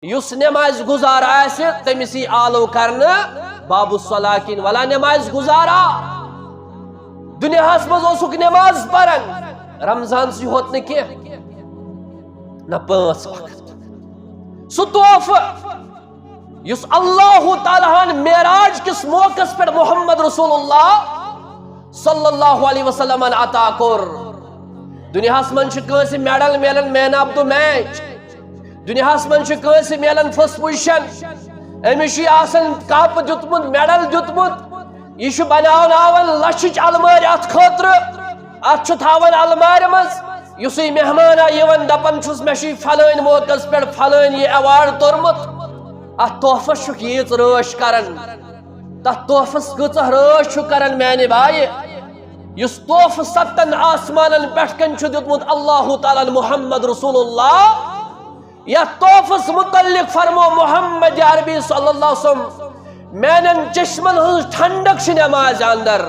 یس نماز گزار آسہ تمسی آلو کرنا باب الصلاکین ولا نماز گزارا دنیا مزک نماز پرن رمضان سی ہوت نہ نہ 5 وقت سہ تحفہ یس اللہ تعالیٰ معراج کس موقع پر محمد رسول اللہ صلی اللہ علیہ وسلم عطا کور دنیا من کنس میڈل ملن مین آف دا میچ دنیا من کنس ملن فرسٹ پوزیشن امس کپ دیتمت میڈل دیتمت یہ بناون لچھ المار ات خاطر ات تھاون المار مز اس مہمان آن دپان مے فلان موقع پہ فلان یہ ایوارڈ تورمت ات تحفس ییژ رٲچھ کران تس تحفس کۭژاہ رٲچھ کران میانہ بھائی اس تحفہ 7 آسمانن پٮ۪ٹھ کن دیتمت اللہ تعالیٰ محمد رسول اللہ یا تحفس متعلق فرمو محمد عربی صلی اللہ علیہ وسلم میانن چشمن ہز ٹھنڈک نماز اندر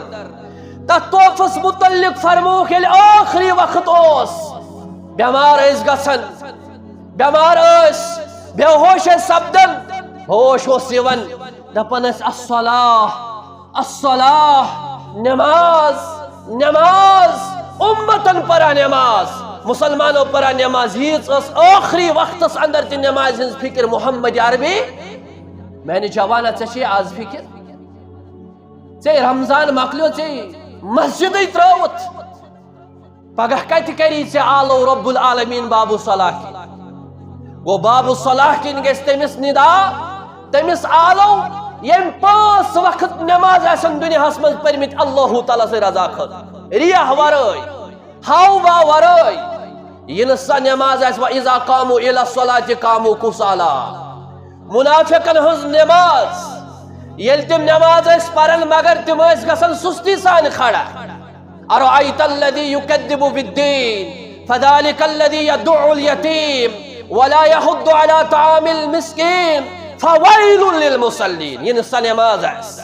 تس تحفس متعلق فرمو یل آخری وقت بیمار گژھان بیمار بے ہوش سپدن ہوش یوان دپان الصلاة الصلاة نماز نماز امتن پرا نماز مسلمانوں پرا نماز ییژ آخری وقتس اندر تہ نماز ہز فکر محمد عربی میں نے جوانا ژے آز فکر ژے رمضان مکلیو ژے مسجد تروت پگہ کت کری ژے آلو رب العالمین باب الصلاح گو باب الصلاح کن گژھِ تمس ندا تمس آلو یم 5 وقت نماز آسن دنیا من پرمت اللہ تعالیٰ سے رضا خط ریاح ورائے ہاوا ورائے یہ سا نماز آس وَإِذَا قَامُوا إِلَى الصَّلَاةِ قَامُوا كُسَالَىٰ منافقن ہز نماز یل تم نماز اس پرن مگر تم اس گسن سستی سان کھڑا ارأيت الذي يكذب بالدين فذلك الذي يدعو اليتيم ولا يحض على طعام المسكين فويل للمصلين یہ نسا نماز اس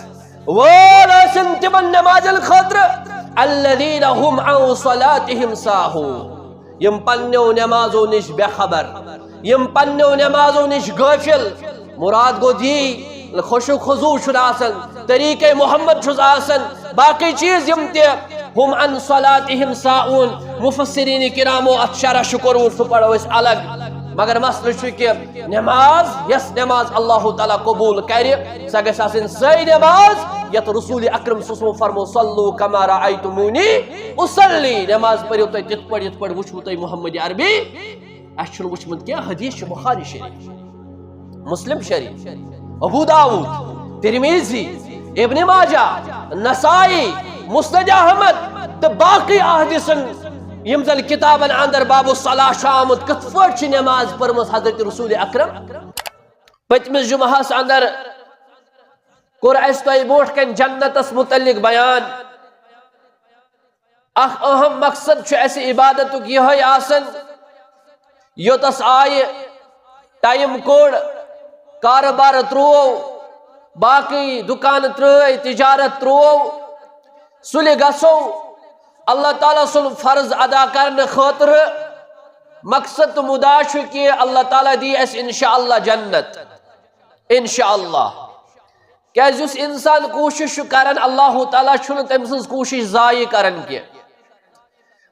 ولا سنتمن نماز الخضر الذين هم عن صلاتهم ساهون یم پنو نمازو نش بے خبر یم پنو نمازو نش غافل مراد گو دی خوشو خضوع شد آسن طریقہ محمد شد آسن باقی چیز یم تے ہم عن صلاتهم ساؤن مفسرین کرامو اتشارہ شکر ورسو پڑھو اس الگ مگر مسئلہ چھو کہ نماز یس نماز اللہ تعالیٰ قبول کرے سا گژھِ آسن سہی نماز یت رسول اکرم صلی اللہ علیہ وسلم فرمو صلو کما رأیتمونی اصلی نماز پڑھو تو تت پڑھ وچھو تو محمد عربی اس چھن وچھمت کیا حدیث بخاری شریف مسلم شریف ابو داود ترمیزی ابن ماجہ نسائی مسند احمد تو باقی احادیثن یم زن کتابن اندر باب الصلاح شامت کت پٲٹھۍ چھِ نماز پٔرمٕژ حضرت رسول اکرم پٔتمِس جمعہس اندر کوٚر اسہِ تۄہہِ برونٛٹھ کَنہِ جنتس متعلق بیان اکھ اہم مقصد چھُ اسہِ عبادتُک یِہوٚے آسان یوتس آیہِ ٹایم کوٚڑ کارٕبار ترٛوو باقی دکان ترٛٲے تجارت ترٛوو سُلہِ گژھو اللہ تعالیٰ سن فرض ادا کرنے خاطر مقصد تو مدا چھُ کہ اللہ تعالیٰ دی اس انشاءاللہ جنت انشاءاللہ کیاز یُس انسان کوشش چھُ کران اللہ تعالیٰ چھُنہٕ تٔمۍ سٕنٛز کوشش ضایع کران کینٛہہ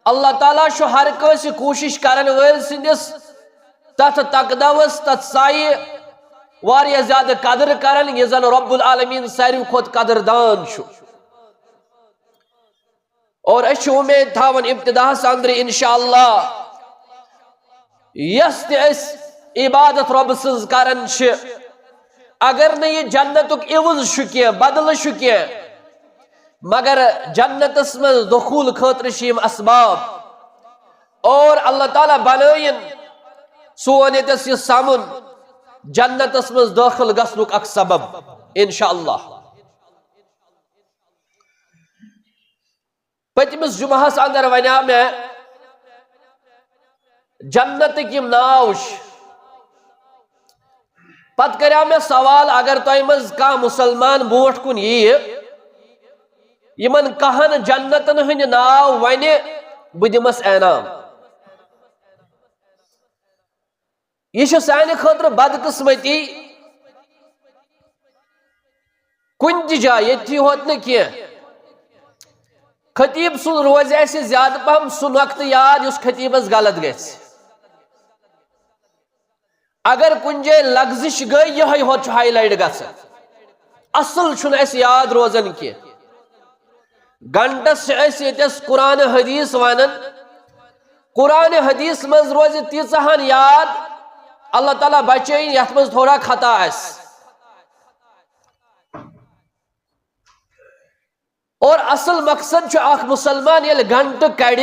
اللہ تعالیٰ چھُ ہر کٲنٛسہِ کوشش کرن وٲلۍ سٕنٛدِس تتھ تقدوس تتھ سایہِ واریاہ زیادٕ قدر کرن یہِ زن رب العالمین ساروی کھۄتہٕ قدردان چھُ اور اچھ امید تھاون ابتداء اندر انشاءاللہ یس تہ اس عبادت رب سز کرن چھ اگر نہ یہ جنتک عوض چھ کی بدل چھ کی مگر جنتس میں دخول خاطر شیم اسباب اور اللہ تعالیٰ بنائن سون یتس یہ سامن جنتس میں داخل گژھنک اک سبب انشاءاللہ پتمس جمعہس اندر ونیا میں جنت یم ناوش پت کریا میں سوال اگر تو مز کا مسلمان بوٹ کن یمن کہن جنتن ہند ناو ون بدمس انعام یہ سانہ خاطر بدقسمتی کن تہ جائے یہ ہوت نا خطیب سن روز ایسے زیادہ پہم سن وقت یاد اس خطیبس غلط گژھِ اگر کن جائے لغزش گئی یہ ہوت ہائی لائٹ گژھان اصل چھن اس یاد روزان کی گھنٹس یتس قرآن حدیث ونان قرآن حدیث مز روز تیژہن یاد اللہ تعالیٰ بچائن یت مز تھوڑا خطا آس اور اصل مقصد چھُ اکھ مسلمان یل گھنٹہ کڑِ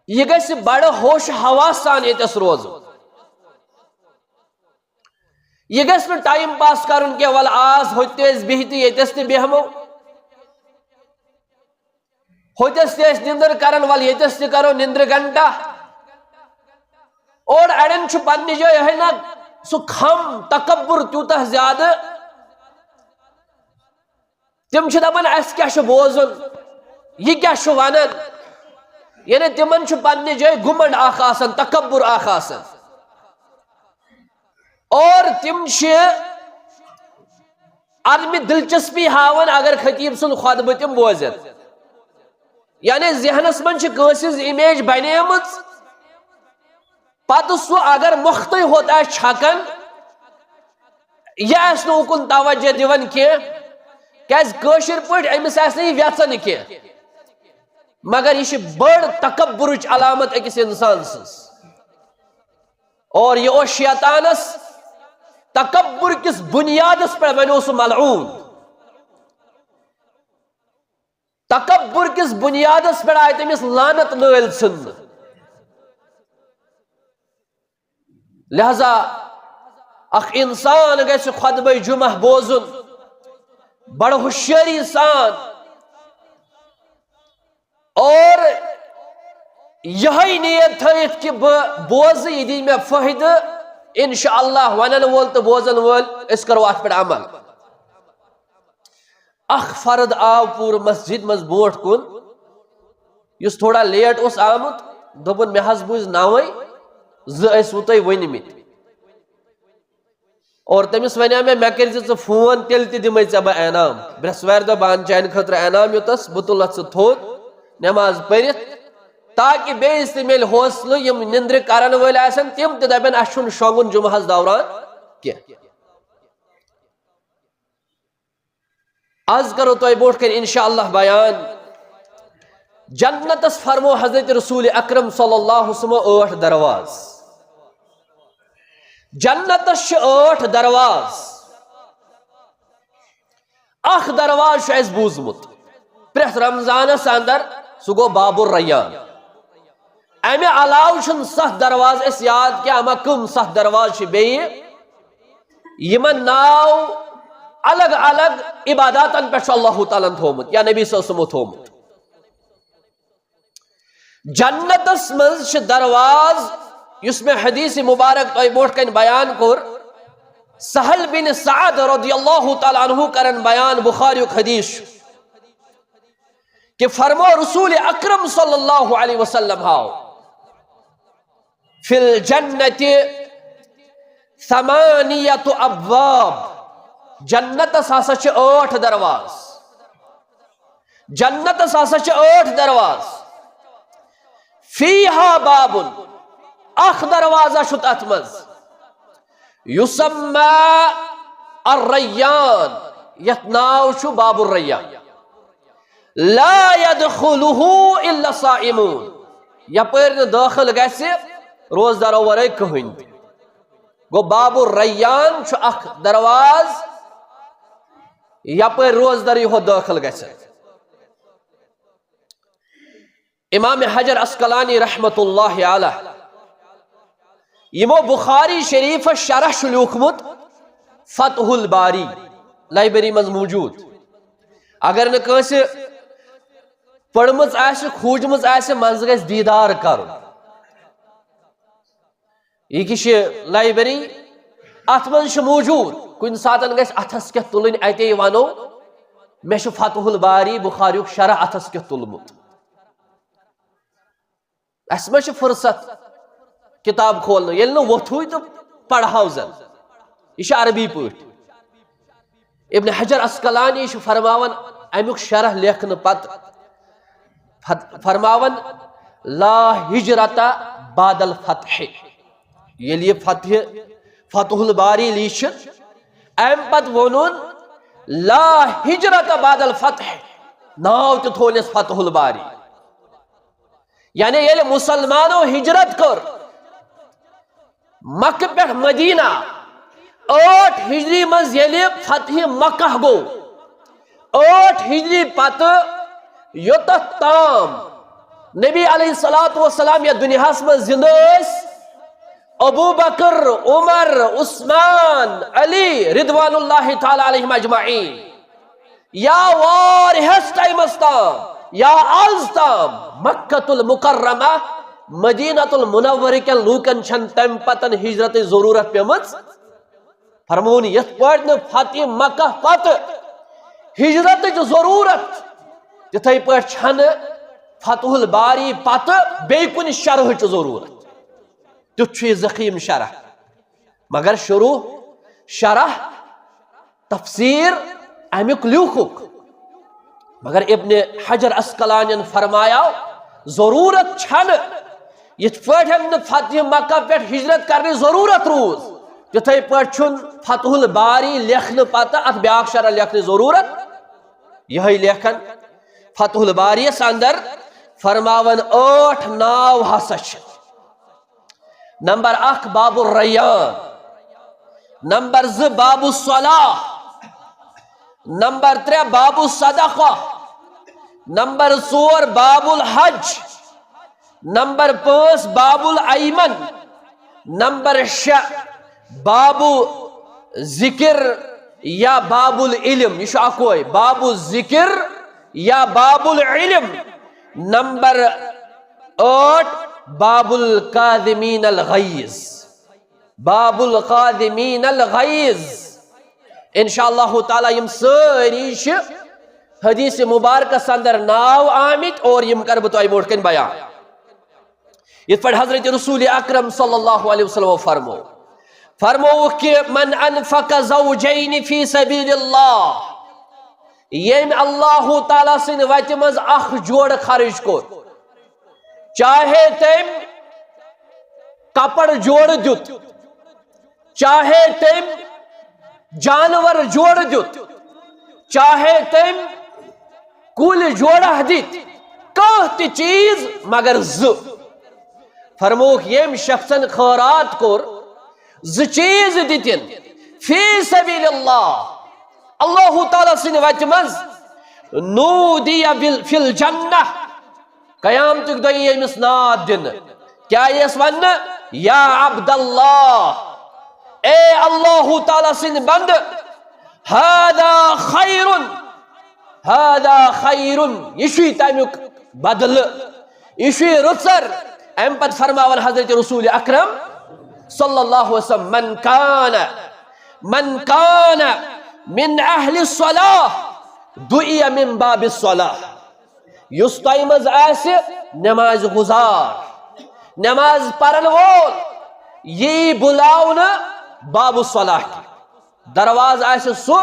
یہ گژھِ بڑا ہوش حواس سان یتس روزُن یہ گژھِ نہٕ ٹائم پاس کرن کی ول آز ہوتہِ أسۍ بِہتھ یتس تہِ بیہمو ہوتس تہِ أسۍ نندر کرن ول یتس تہِ کرو نندر گھنٹہ اور اڑین چھُ پننہِ جایہِ یہے نا سُہ کھم تکبر تیوتاہ زیادہ تم چھ دپان اس کیا چھ بوزن یہ کیا چھ ونان یعنی تمن چھ پننہِ جایہِ گمنڈ اکھ آسان تکبر اکھ آسان اور تم چھ عدم دلچسپی ہاون اگر خطیب سن خطبہ تم بوزن یعنی ذہنس من چھ کٲنٛسہِ ہٕنٛز امیج بنیمٕژ پتہ سُہ اگر مۄختٕے ہوت آسہِ چھکان یہِ آسہِ نہٕ اُکُن توجہ دِوان کینٛہہ کیاز کٲشِر پٲٹھۍ أمِس آسہِ نہٕ یہِ ویژان کینٛہہ مگر یہ چھ بڑ تکبرٕچ علامت أکِس انسان سٕنٛز اور یہ اوس شیطانس تکبر کس بنیادس پر بنیو سُہ ملعون تکبر کس بنیادس پر آیہِ تٔمِس لعنت نٲلۍ ژھٕننہٕ لہذا اکھ انسان گژھِ خطبہ جمعہ بوزن بڑا ہوشیاری سان اور یہی نیت تھٲیِتھ کہ بہٕ بوزٕ یہِ دی مےٚ فٲیدٕ انشاءاللہ ونن وول تہٕ بوزن وول أسۍ کرو اتھ پٮ۪ٹھ عمل اکھ فرد آو پوٗرٕ مسجد منٛز برونٛٹھ کُن یُس تھوڑا لیٹ اوس آمُت دوٚپُن مےٚ حظ بوٗزۍ نوے زٕ ٲسوٕ تۄہہِ ؤنمٕتۍ اور تٔمِس ونے مےٚ کٔرۍ زِ ژٕ فون تیٚلہِ تہِ دِمے ژےٚ بہٕ انعام برٛٮ۪سوارِ دۄہ بہٕ انہٕ چانہِ خٲطرٕ انعام یوٚتس بہٕ تُلتھ ژٕ تھوٚد نٮ۪ماز پٔرِتھ تاکہ بیٚیِس تہِ میلہِ حوصلہٕ یِم نندرِ کرن وٲلۍ آسن تِم تہِ دپن اسہِ چھُنہٕ شۄنگُن جمعہس دوران کینٛہہ آز کرو تۄہہِ برونٛٹھ کنہِ انشاءاللہ بیان جنتس فرمو حضرت رسول اکرم صلی اللہ وسلم 8 درواز جنتس چھ 8 درواز اکھ درواز چھ اسہِ بوٗزمُت پرٛٮ۪تھ رمضانس اندر سُہ گوٚو باب الریان امہِ علاوٕ چھُنہٕ 7 درواز اسہِ یاد کینٛہہ اما کٕم 7 درواز چھِ بیٚیہِ یِمن ناو الگ الگ عباداتن پٮ۪ٹھ چھُ اللہ تعالیٰ ہن تھوٚومُت یا نبی صلی اللہ علیہ وسلمو تھوٚومُت جنتس منٛز چھِ درواز یُس مےٚ حدیث مبارک تۄہہِ برونٛٹھ کنہِ بیان کوٚر سہل بن سعد رضی اللہ تعالیٰ عنہ کرن بیان بخاریُک حدیث چھُ کہ فرمو رسول اکرم صلی اللہ علیہ وسلم ہاو فی الجنت 8 ابواب جنتس ہسا چھِ 8 درواز جنتس ہسا چھِ 8 درواز فیہا بابن اکھ دروازہ چھُ تتھ منٛز یُسمى الریان یتھ ناو چھُ باب الریان لا يدخله الا صائمون یپٲرۍ نہٕ دٲخل گژھِ روزدارو ورٲے کٕہٕنۍ تہِ گوٚو باب الریان چھُ اکھ درواز یپٲرۍ روزدارٕے ہوت دٲخل گژھِ امام حجر اسقلانی رحمت اللہ علیہ یمو بخاری شریف شرح چھُ لیوٗکھمُت فتح الباری لائبریری منٛز موجوٗد اگر نہٕ کٲنٛسہِ پٔرمٕژ آسہِ کھوٗجمٕژ آسہِ منٛزٕ گژھِ دیٖدار کرُن یہِ چھِ لائبریری اتھ منٛز چھُ موجوٗد کُنہِ ساتہٕ گژھِ اتھس کیٚتھ تُلٕنۍ اتے ونو مےٚ چھُ فتح الباری بخاریُک شرح اتھس کیٚتھ تُلمُت اسہِ ما چھِ فرصت کتاب کھولنا یل نو وتھوی تو پڑھاو زن یہ عربی پٲٹھۍ ابن حجر اسقلانی فرماون امیک شرح لیکھن پت فرماون لا ہجرت بعد الفتح یل یہ فتح الباری لیچھ ام پت ونن لا ہجرت بعد الفتح ناو تہ تھونس فتح الباری یعنی یل مسلمانو ہجرت کر مکہ پہ مدینہ 8 ہجری مز یل فتح مکہ گو 8 ہجری پتہ یوتت تام نبی علیہ الصلوۃ والسلام یا دنیا من زندہ ابو بکر عمر عثمان علی رضوان اللہ تعالی علیہم اجمعین یا وارہس ٹائمس تام یا آز تام مکۃ المکرمہ مدینۃ المنورہ کے لوکن چھن تم پتن ہجرت ضرورت پیمت فرمون یت پڑھ فتح مکہ پتہ ہجرت ضرورت تتھے پٲٹھۍ چھنہٕ فتح الباری پتہ بیٚیہِ کُنہِ شرحٕچ ضرورت تیُتھ چھُ یہِ زخیٖم شرح مگر شروع شرح تفسیر امیُک لیوکھُکھ مگر ابن حجر اسقلانین فرمایو ضرورت چھنہٕ یِتھ پٲٹھۍ نہٕ فتح مکہ پٮ۪ٹھ ہجرت کرنٕچ ضرورت روٗز تِتھے پٲٹھۍ چھُنہٕ فتح الباری لیکھنہٕ پتہ اتھ بیاکھ شرح لیکھنٕچ ضرورت یہے لیکھن فتح الباری اندر فرماون 8 ناو ہسا چھ نمبر 1 باب الریان نمبر 2 باب الصلاح نمبر 3 باب الصدقہ نمبر 4 باب الحج نمبر 5 باب الایمن نمبر 6 باب ذکر یا باب العلم یہ اکوے باب الذکر یا باب العلم نمبر 8 باب القاذمین الغیظ باب القاذمین الغیظ انشاءاللہ تعالی یم ساری حدیث مبارکہ اندر ناو آمت اور یم کر بتائی موٹ کن بیان یہ پر حضرت رسول اکرم صلی اللہ علیہ وسلم فرمو کہ من انفق زوجین فی سبیل اللہ یم اللہ تعالیٰ سن وتہ مز اخ جوڑ خرچ کو چاہے تم کپڑ جوڑ دیت چاہے تم جانور جوڑ دیت چاہے تم کل جوڑا دیت کانٛہہ تہِ چیز مگر فرموک یم شخصن خیرات کور چیز دتن فی سبیل اللہ اللہ تعالیٰ سن وتہ مز نودی فی الجنہ قیامتک دہ یمس ناد دن کیا یس ون یا عبد اللہ اے اللہ تعالیٰ سن بند هذا خیر یہ تمیک بدل یہ رژر ام پت فرماون حضرت رسول اکرم صلی اللہ علیہ وسلم من کان من اہل الصلاح دعی من باب الصلاح یس تہ مز آسہ نماز گزار نماز پرن وول یہ بلاون باب الصلاح درواز آسہ سو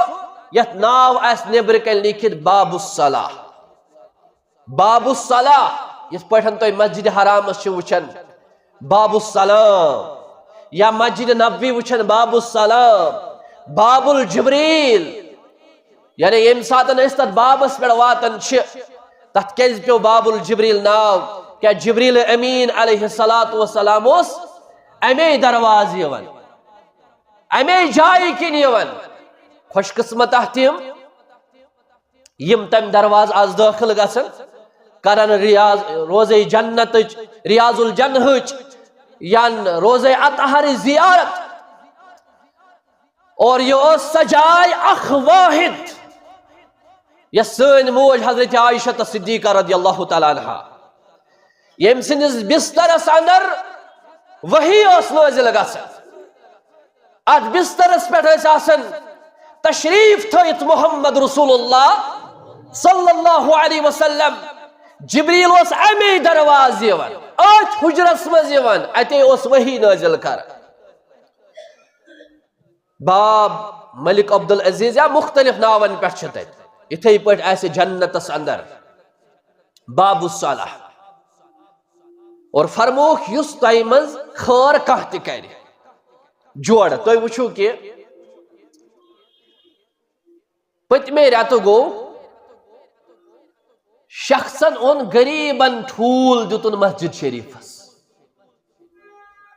یت ناو آس نبر کن لکھت باب الصلاح باب الصلاح یس پٹھن تو مسجد حرام وچھن باب السلام یا مسجد نبوی وچھن باب السلام باب الجبریل یعنی یم ساتن اس تت بابس پہ واتن تت کیز پیو باب الجبریل ناو کیا جبریل امین علیہ السلام اس امی درواز یون امی جائی کن یون خوش قسمت تم یم تم درواز آز داخل گسن کرن روزے جنت ریاض الجنہ یان روزے اطہر زیارت اور یہ سجائے اخ واحد یہ سن موج حضرت عائشہ صدیقہ رضی اللہ تعالیٰ عنہ یم سنس بسترس اندر وحی اس نازل گژھان ات بسترس پہ آسن تشریف تھیت محمد رسول اللہ صلی اللہ علیہ وسلم جبریل اس امی درواز یوان آج حجرس مز یوان اتے اس وحی نازل کر باب ملک عبدالعزیز یا مختلف ناون پہ اتھے پٹ ایسے جنتس اندر باب الصلاح اور فرموک یس تائی مز خار کہت کر جوڑ تو وچھو کہ پتمے راتو گو شخصن اون غریبن ٹھول دتن مسجد شریفس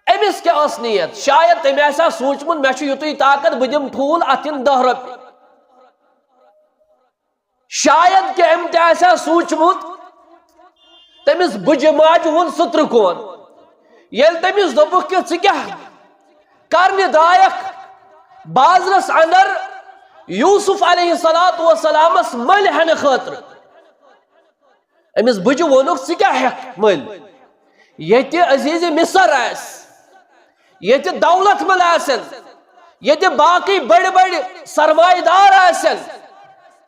امس کیا اس نیت شاید تم ایسا سوچمن میں یوتھی طاقت بدم ٹھول اتن 10 رۄپیہِ شاید کہ ام ایسا سوچمت تمس بجہ ماج ون ستر کون یل تمس دپک کہ ژٕ کیاہ کرنہِ دایک بازرس اندر یوسف علیہ السلامس مل ہنہ خاطر امس بجہ وونک ژٕ کیاہ ہیک مل یت عزیز مصر آس یت دولت مل آسن یت باقی بڑ بڑ سرمایہ دار آسن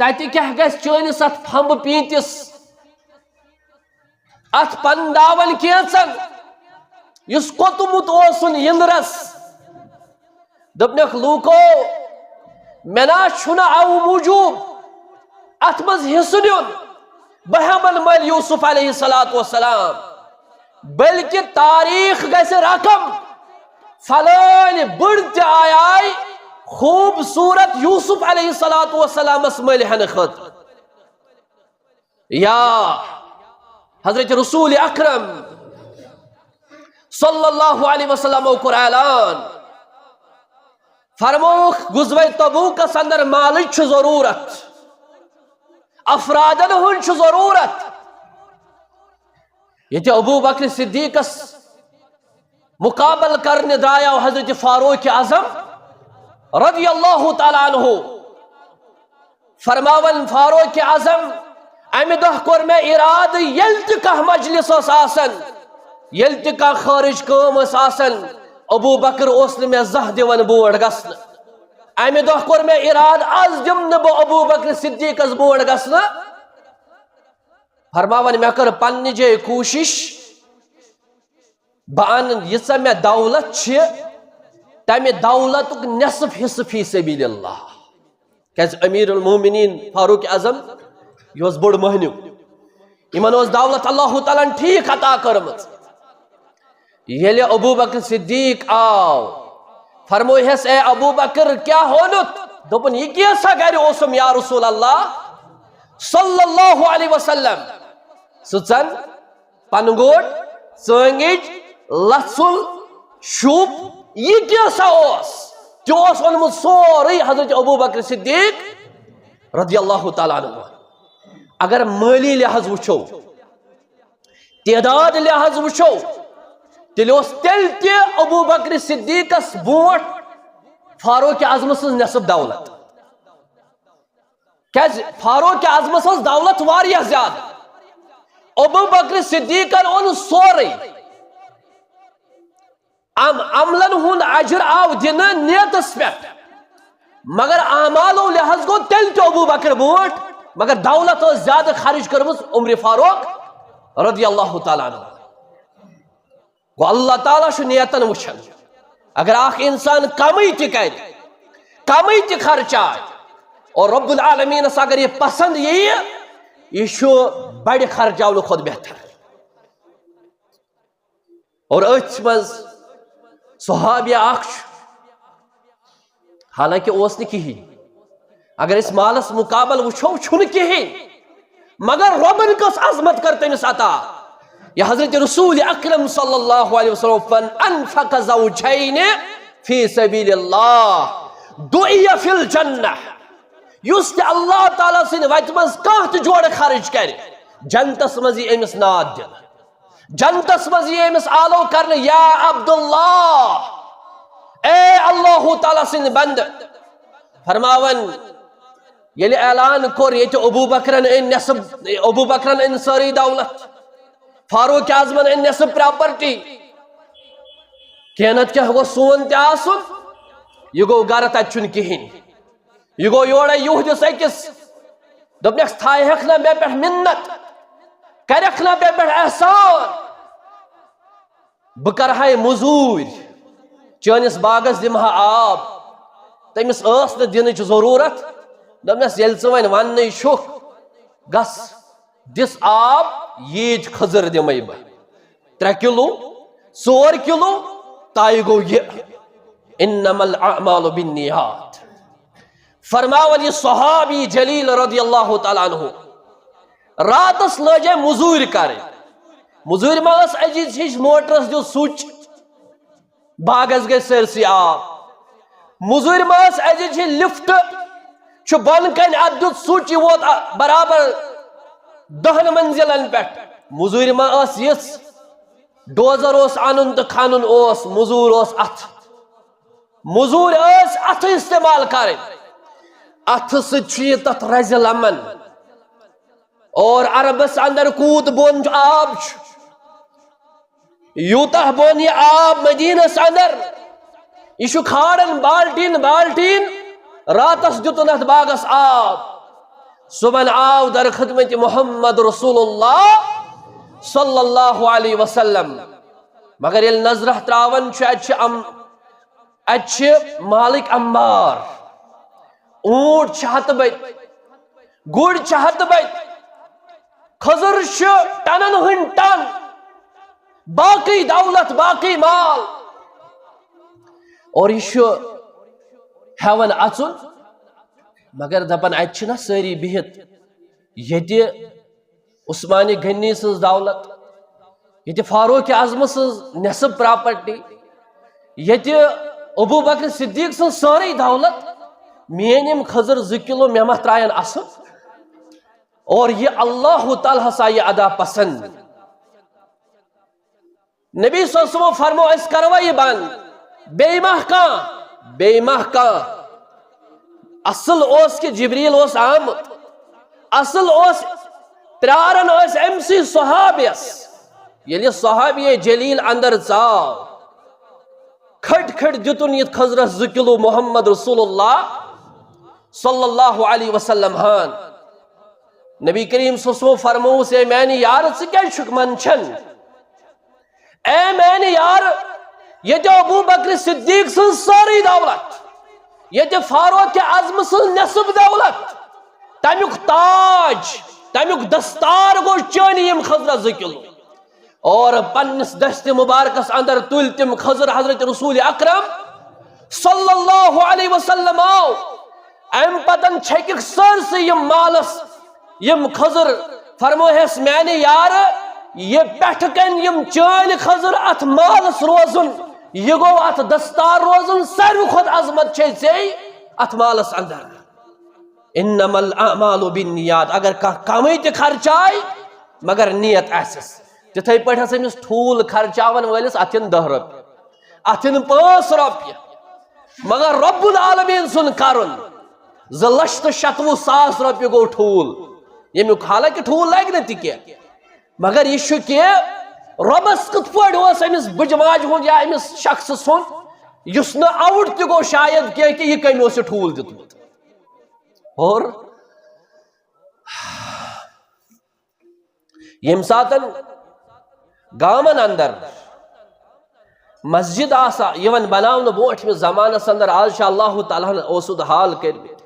تتہ کیاہ گژھِ چٲنِس اتھ پھمبہٕ پیٖنتِس اتھ پنداون کینژن یس کوٚتمُت اوسُن یندرس دپنکھ لوٗکو مےٚ نا چھُنہٕ اَوٕ موٗجوٗب اتھ منٛز حصہٕ نیُن بہٕ ہٮ۪من مٔلۍ یوٗسف علیہ السلام بلکہ تاریخ گژھِ رقم فلٲنۍ بٔڑ تہِ آیہِ خوبصورت یوسف علیہ السلامس مٔلۍ ہٮ۪نہٕ خٲطرٕ یا حضرت رسول اکرم صلی اللہ علیہ وسلم کوٚر اعلان فرموک غزوہ تبوکس اندر مالچ ضرورت افرادن ہن ضرورت یہ ابو بکر صدیقس مقابل کرنے درایا حضرت فاروق اعظم رضی اللہ تعالیٰ عنہ فرماون فاروق اعظم امہ دہ کور میں اراد یل تہ کانٛہہ مجلس اوس آسن یل تہ کانٛہہ خارج کٲم ٲس آسن ابو بکر اوس نہٕ مےٚ زانٛہہ دِوان بور گژھنہٕ امہ دہ کور میں اراد آز دم نہٕ بہٕ ابو بکر صدیقس بور گژھنہٕ فرماون مےٚ کٔر پننہِ جایہِ کوٗشش بہٕ انہٕ ییٖژاہ مےٚ دولت چھِ تمہ دولتُک نصف حصہٕ فی سبیل اللہ کیازِ امیر المومنین فاروق اعظم یہ اوس بوڑ مہنیو یمن اوس دولت اللہ تعالیٰ ٹھیک عطا کٔرمٕژ ییٚلہِ ابو بکر صدیق آو فرمویس اے ابو بکر کیا ہونت دوپن یہ کیسا گھر اوسم یا رسول اللہ صلی اللہ علیہ وسلم سچن پنگوٹ ژٲنگِج لژھُل شوپ یہ کیسا اوس تہِ اوس اونمُت سورُے حضرت ابو بکر صدیق رضی اللہ تعالیٰ عنہ اگر مالی لحاظ وچھو تعداد لحاظ وچھو تیٚلہِ اوس تیٚلہِ تہِ ابو بکر صدیقس برونٛٹھ فاروق اعظم سٕنٛز نصف دولت کیازِ فاروق اعظم سٕنٛز دولت واریاہ زیادٕ ابو بکر صدیقن اون سورُے عملن ہُنٛد اجر آو دِنہٕ نیتس پٮ۪ٹھ مگر اعمالو لحاظ گوٚو تیٚلہِ تہِ ابو بکر برونٛٹھ مگر دولت ٲس زیادٕ خرچ کٔرمٕژ عمر فاروق رضی اللہ تعالیٰ عنہ گو اللہ تعالیٰ چھُ نیتن وٕچھان اگر اکھ انسان کمٕے تہِ کرِ کمٕے تہِ خرچاے اور رب العالمینس اگر یہ پسند ییہِ یہ چھُ بڑِ خرچاونہٕ کھۄتہٕ بہتر اور أتھۍ منٛز صحابیہ اکھ چھُ حالانکہ اوس نہٕ کِہیٖنۍ اگر اس مالس مقابل وچھو چھُنہٕ کِہیٖنۍ مگر رۄبن کٔژ عظمت کٔر تٔمِس عطا یا حضرت رسول اکرم صلی اللہ علیہ وسلم فن انفق زوجین فی سبیل اللہ دعی فی الجنہ یس تہِ اللہ تعالیٰ سٕنٛدِ وتہِ منٛز کانٛہہ تہِ جوڑٕ خرچ کرِ جنتس منٛز یی أمِس ناد دِنہٕ جنتس منٛز یی أمِس آلو کرنہٕ یا عبداللہ اے اللہ تعالیٰ سٕنٛدِ بندٕ فرماون ییٚلہِ اعلان کوٚر ییٚتہِ ابو بکرن أنۍ نصف ابو بکرن أنۍ سٲرٕے دولت فاروق اعظمن أنۍ نصف پراپرٹی کینٛہہ نتہٕ کینٛہہ گوٚژھ سون تہِ آسُن یہِ گوٚو گرٕ تتہِ چھُنہٕ کِہیٖنۍ یہ گو یورے یہودس أکِس دوٚپنَکھ تھایہکھ نہ مےٚ پٮ۪ٹھ مِنت کرکھ نہ مےٚ پٮ۪ٹھ احسان بکرہائی مزور چانس باغس دمہا آب تمس ٲس نہٕ دِنٕچ ضروٗرت دوٚپنس ییٚلہِ ژٕ وۄنۍ وننٕے چھُکھ گژھ دِس آب ییٖتۍ کھٔزٕر دِمے بہٕ 3 کِلوٗ 4 کِلوٗ تایہِ گوٚو یہِ انما الاعمال بالنیات فرماون یہ صحابی جلیل رضی اللہ تعالیٰ عنہ راتس لجے مزوٗرۍ کرٕنۍ مزوٗرۍ ما ٲس أزِچ ہِش موٹرس دیُت سُچ باغس گٔے سٲرسٕے آب مزوٗرۍ ما ٲس أزِچ ہِش لفٹ چھُ بۄنہٕ کنہِ اتھ دیُت سُچ یہِ ووت برابر 10 منزلن پٮ۪ٹھ مزوٗرۍ ما ٲس یِژھ ڈوزر اوس انُن تہٕ کھنُن اوس مزوٗر اوس اتھٕ مزوٗرۍ ٲسۍ اتھٕ استعمال کرٕنۍ اتھٕ سۭتۍ چھُ یہِ تتھ رزِ لمن اور عربس اندر کوٗت بۄن آب چھُ یوٗتاہ بۄن یہِ آب مدیٖنس اندر یہ چھُ کھارن بالٹیٖن بالٹیٖن راتس دیُتُن اتھ باغس آب صبحن آو در خدمت محمد رسول اللہ صلی اللہ علیہ وسلم مگر ییٚلہِ نظرہ تراون چھُ اتہِ چھِ مالک امبار اونٹ چھِ ہتہٕ بٔدۍ گُرۍ چھِ ہتہٕ بٔدۍ کھٔزٕر چھِ ٹنن ہٕنٛدۍ ٹن باقٕے دولت باقٕے مال اور یہ چھُ ہٮ۪وان اژُن مگر دپان اتہِ چھِنہ سٲری بِہِتھ ییٚتہِ عثمانہِ غنی سٕنٛز دولت ییٚتہِ فاروق اعظمہٕ سٕنٛز نٮ۪صٕب پراپرٹی ییٚتہِ ابوٗ بکر صدیق سٕنٛز سٲرٕے دولت میٲنۍ یِم کھٔزٕر 2 کِلوٗ مےٚ ما ترٛاین اصل اور یہ اللہ تعالیٰ ہسا یہ ادا پسند نبی صلی اللہ علیہ وسلم فرمو أسۍ کروا یہ بند بیٚیہِ ما کانٛہہ اصل اوس کہ جبریل اوس آمُت اصل اوس پیارن ٲسۍ أمسٕے صحابیس ییٚلہِ صحابی جلیل اندر ژاو کھٹ کھٹ دِتُن یتھ کھٔزرس 2 کِلوٗ محمد رسول اللہ صلی اللہ علیہ وسلم ہان نبی کریم صلی اللہ علیہ وسلم فرموس اے میانہِ یار ژٕ کیٛازِ چھُکھ منٛدچھان اے میانہِ یار ییٚتہِ ابوٗ بکر صدیق سٕنٛز سٲرٕے دولت ییٚتہِ فاروق اعظم سٕنٛز نٮ۪صٕب دولت تمیُک تاج تمیُک دستار گوٚو چٲنہِ یِم کھٔزرس 2 کِلوٗ اور پننس دست مبارکس اندر تُلۍ تِم کھٔزٕر حضرت رسول اکرم صلی اللہ علیہ وسلم آو ام پتن چھکِکھ سٲرسٕے یِم مالس یِم کھٔزٕر فرموہس میانہِ یار یہ پٮ۪ٹھٕ کَنہِ یِم چٲنۍ کھٔزٕر اتھ مالس روزُن یہ گوٚو اتھ دستار روزُن ساروی کھۄتہٕ عظمت چھے ژےٚ اتھ مالس اندر انما الاعمال بالنیات اگر کانٛہہ کمٕے تہِ خرچاے مگر نیت آسٮ۪س تِتھے پٲٹھۍ ہسا أمِس ٹھوٗل خرچاون وٲلِس اتھ یِن 10 رۄپیہِ اتھ یِن 5 رۄپیہِ مگر رب العالمیٖن سُنٛد کرُن 2,97,000 رۄپیہِ گوٚو ٹھوٗل ییٚمیُک حالانکہِ ٹھوٗل لگہِ نہٕ تہِ کینٛہہ مگر یہ چھُ کہِ رۄبس کِتھ پٲٹھۍ اوس أمِس بٕجہِ ماجہِ ہُنٛد یا أمِس شخصہٕ سُنٛد یُس نہٕ آوُٹ تہِ گوٚو شاید کینٛہہ کہِ یہِ کٔمۍ اوس یہِ ٹھوٗل دیُتمُت اور ییٚمہِ ساتن گامن اندر مسجد آسا یِوان بناونہٕ برونٛٹھمِس زمانس اندر آز چھُ اللہ تعالیٰ ہن اوسُد حال کٔرمٕتۍ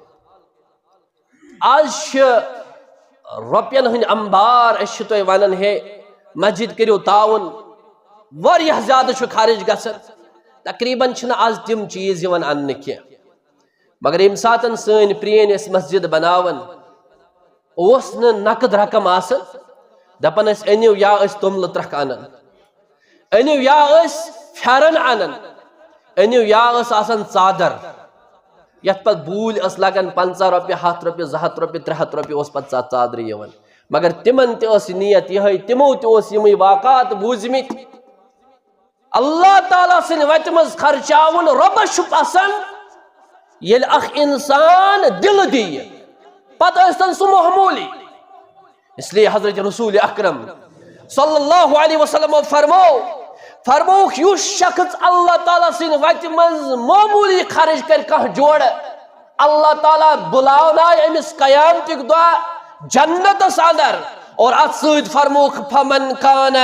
آز چھِ رۄپین ہٕنٛدۍ امبار أسۍ چھِ تۄہہِ ونان ہے مسجد کٔرِو تعاوُن واریاہ زیادٕ چھُ خرٕچ گژھان تقریٖبن چھِنہٕ آز تِم چیٖز یِوان اننہٕ کینٛہہ مگر ییٚمہِ ساتن سٲنۍ پرٛٲنۍ ٲسۍ مسجد بناوان اوس نہٕ نقد رقم آسان دپان ٲسۍ أنِو یا ٲسۍ توٚملہٕ ترکھ انان أنِو یا ٲسۍ پھٮ۪رن انان أنِو یا ٲس آسان ژادر یتھ پتہٕ بوٗلۍ ٲس لگان 50 رۄپیہِ 100 رۄپیہِ 200 رۄپیہِ 300 رۄپیہِ اوس پتہٕ ژادرِ یِوان مگر تِمن تہِ ٲس نیت یِہے تِمو تہِ اوس یِمٕے واقعات بوٗزمٕتۍ اللہ تعالیٰ سٕنٛدِ وتہِ منٛز خرچاوُن رۄبس چھُ پسنٛد ییٚلہِ اکھ انسان دِلہٕ دِیہِ پتہٕ ٲسۍتن سُہ معموٗلی اس لیے حضرت رسول اکرم صلی اللہ علیہ وسلم فرمووُکھ یُس شخص اللہ تعالیٰ سٕنٛدِ وتہِ منٛز معموٗلی خرٕچ کرِ کانٛہہ جوڑٕ اللہ تعالیٰ بُلاونایہِ أمِس قیامتٕکۍ دۄہ جنتس اندر اور اتھ سۭتۍ فرمووُکھ فمن کان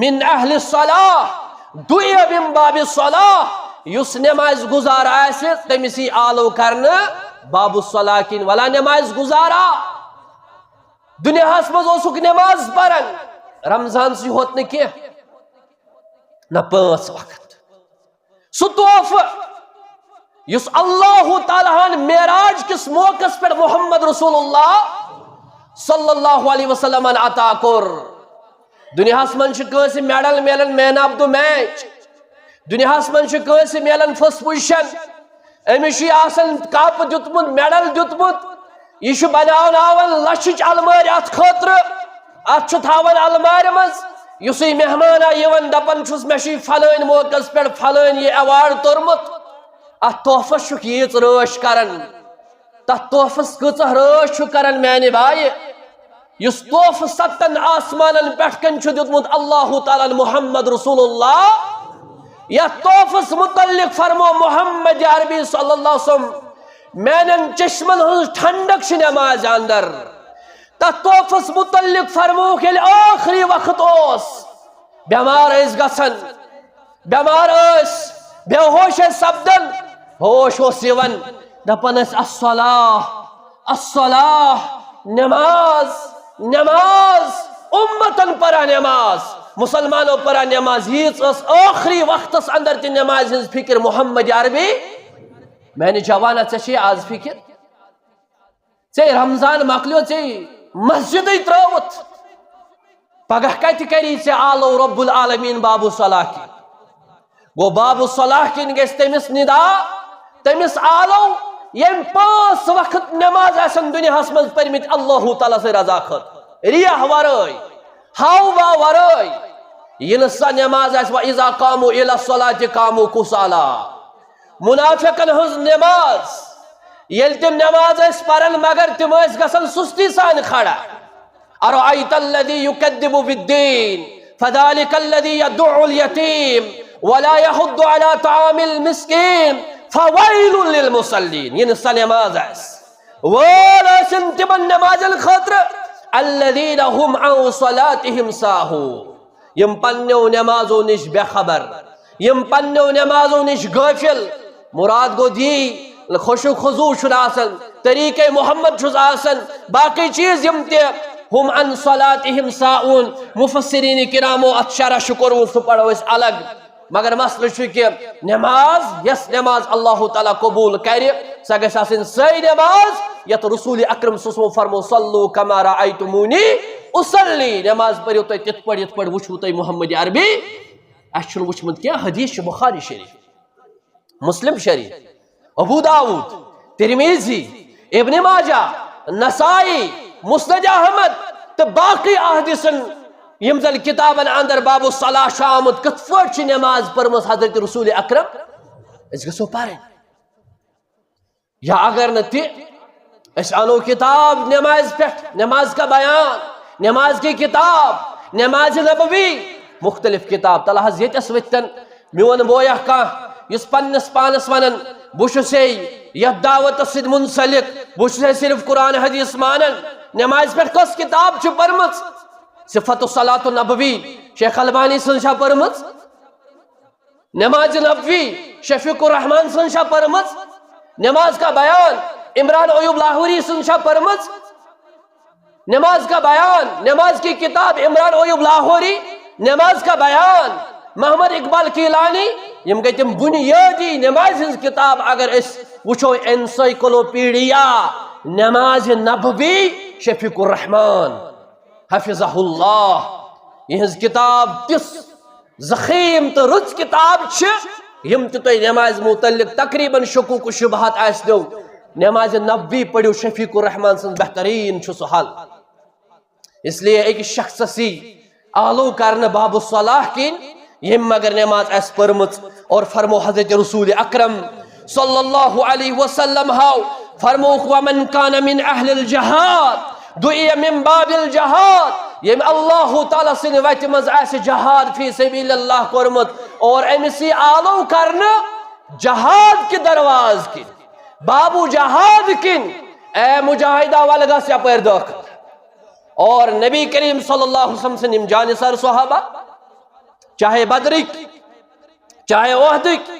من اہل الصلاح دویم باب الصلاح یس نماز گزار آسہ تمسی آلو کرنا باب الصلاح کن ولا نماز گزارا دنیا مز اوسک نماز پرن رمضان سی ہوت نہ نہ 5 وقت سہ تحفہ یس اللہ تعالیٰ معراج کس موقع پر محمد رسول اللہ صلی اللہ علیہ وسلم عطا کور دنیا من کنس میڈل میلن مین آف دا میچ دنیا من کنس میلن فرسٹ پوزیشن امس کپ دیتمت میڈل دیتمت یہ بناون لچھ المار ات خاطر ات تھاون المار مز اس مہمان آن دپان چھس مے فلان موقع پہ فلان یہ ایوارڈ تورمت ات تحفس یہ رش کران تر تحفس کچھ رش کران میانہ بھائی اس تحفہ 7 آسمان پہ کن دیتمت اللہ تعالیٰ محمد رسول اللہ یا تحفس متعلق فرمو محمد عربی صلی اللہ علیہ وسلم میانن چشمن ہز ٹھنڈک نماز اندر تر تحفس متعلق فرمو یل آخری وقت اس بیمار گھن بیمار بے ہوش سپدن ہوش یوان دپان الصلاح الصلاح نماز نماز امتن پرا نماز مسلمانوں پرا نماز اس آخری وقت اندر تی نماز ہز فکر محمد عربی میں نے جوانا ٹھے آز فکر ٹھے رمضان مکلیو ٹھے مسجد تروت پگہ کت کری ٹھے آلو رب العالمین باب الصلاح کی گو باب الصلاح کن گیس تمس ندا تمس آلو یم 5 وقت نماز آسن دنیا من پرمت اللہ تعالیٰ سے رضا خط ریاح ورائے ہاوا ورائے یہ سا نماز آس وَإِذَا قَامُوا إِلَى الصَّلَاةِ قَامُوا كُسَالَىٰ منافقن ہز نماز یل تم نماز اس پرن مگر تم اس گسن سستی سان کھڑا اَرَأَيْتَ الَّذِي يُكَذِّبُ بِالدِّينِ فَذَلِكَ الَّذِي يَدُعُّ الْيَتِيمَ وَلَا يَحُضُّ عَلَىٰ طَعَامِ الْمِسْكِينِ فَوَيْلٌ لِلْمُصَلِّينَ یہ نسا نماز آس وَلَا سنتبن نماز الخطر الَّذِينَ هُمْ عَنْ صَلَاتِهِمْ سَاهُونَ یم پنیو نمازو نش بے خبر یم پنیو نمازو نش غافل مراد گو دی خوشو خضوع شد آسن طریقہ محمد شد آسن باقی چیز یم تے ہم عن صلاتهم ساؤن مفسرین کرامو اتشارہ شکر و پڑھو اس الگ مگر مسئلہ شو کہ نماز یس نماز اللہ تعالیٰ قبول کرے سا گژھِ آسن صحیح نماز یت رسول اکرم صلی اللہ علیہ وسلم فرمو صلو کما رأیتمونی اصلی نماز پڑھو تو تت پڑھ وچھو تو محمد عربی اچھن وچھمت کیا حدیث بخاری شریف مسلم شریف ابو داود ترمیزی ابن ماجہ نسائی مسند احمد تو باقی احادیثن یم زن کتابن اندر باب الصلاح شامت کت پٲٹھۍ چھِ نماز پٔرمٕژ حضرت رسول اکرم أسۍ گژھو پرٕنۍ یا اگر نہ تہِ أسۍ انو کتاب نماز پٮ۪ٹھ نماز کا بیان نماز کی کتاب نماز نبوی مختلف کتاب تل حض یتس وتن میون بویا کانٛہہ یُس پننس پانس ونان بہٕ چھُسے یتھ دعوتس سۭتۍ منسلک بہٕ چھُسے صرف قرآن حدیث مانان نماز پٮ۪ٹھ کۄس کتاب چھِ پٔرمٕژ صفت الصلاۃ النبوی شیخ البانی سن چھا پٔرمٕژ نماز نبوی شفیق الرحمان سن چھا پٔرمٕژ نماز کا بیان عمران ایوب لاہوری سن چھا پٔرمٕژ نماز کا بیان نماز کی کتاب عمران ایوب لاہوری نماز کا بیان محمد اقبال کیلانی یم گئی تم بنیادی نماز ہنز کتاب اگر اس وچھو انسائکلوپیڈیا نماز نبوی شفیق الرحمان حفظہ اللہ یہ کتاب تس زخیم تو رچ کتاب یم تو نماز متعلق تقریباً شکوک و شبہات آس دو نماز نبوی پڑھو شفیق الرحمان سن بہترین حل اس لیے ایک شخص سی آلو کرن باب الصلاح کن یم مگر نماز اس پرمت اور فرمو حضرت رسول اکرم صلی اللہ علیہ وسلم ہاو فرمو ومن کان من اہل الجہاد دعی من باب الجہاد یم اللہ تعالیٰ سن ویت مز ایسے جہاد فی سبیل اللہ کرمت اور امسی آلو کرن جہاد کی درواز کی بابو جہاد کن اے مجاہدہ والگا سے اپر داخل اور نبی کریم صلی اللہ علیہ وسلم سے نمجان سر صحابہ چاہے بدری چاہے عہدک،